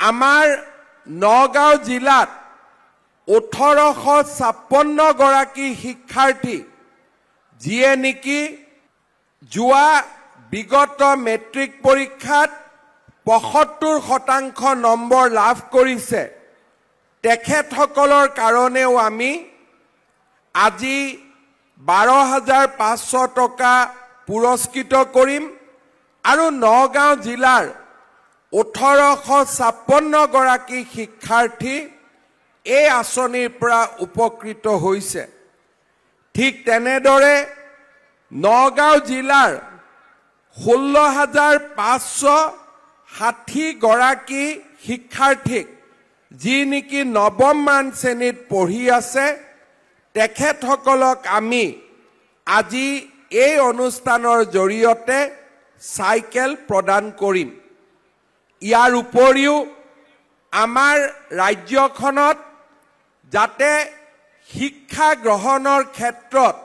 আমাৰ নগাঁও জিলাত 1856 গৰাকী শিক্ষাৰ্থী যিয়ে নেকি যোৱা বিগত মেট্ৰিক পৰীক্ষাত 75% নম্বৰ লাভ কৰিছে তেখেতসকলৰ কাৰণেও আমি আজি 12,500 টকা পুৰস্কৃত কৰিম আৰু নগাঁও জিলাৰ 1856 গৰাকী শিক্ষাৰ্থী এই আঁচনিৰ পৰা উপকৃত হৈছে। ঠিক তেনেদৰে নগাঁও জিলাৰ 16,560 গৰাকী শিক্ষাৰ্থীক যি নেকি নৱম মান শ্ৰেণীত পঢ়ি আছে তেখেতসকলক আমি আজি এই অনুষ্ঠানৰ জৰিয়তে চাইকেল প্ৰদান কৰিম। ইয়াৰ উপৰিও আমাৰ ৰাজ্যখনত যাতে শিক্ষা গ্ৰহণৰ ক্ষেত্ৰত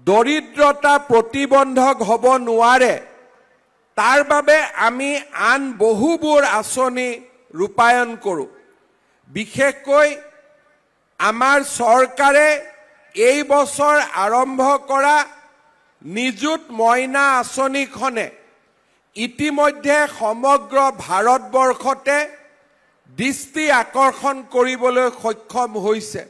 দৰিদ্ৰতা প্ৰতিবন্ধক হ'ব নোৱাৰে তাৰ বাবে আমি আন বহুবোৰ আঁচনি ৰূপায়ণ কৰোঁ। বিশেষকৈ আমাৰ চৰকাৰে এই বছৰ আৰম্ভ কৰা নিযুত মইনা আঁচনিখনে ইতিমধ্যে সমগ্ৰ ভাৰতবৰ্ষতে দৃষ্টি আকৰ্ষণ কৰিবলৈ সক্ষম হৈছে।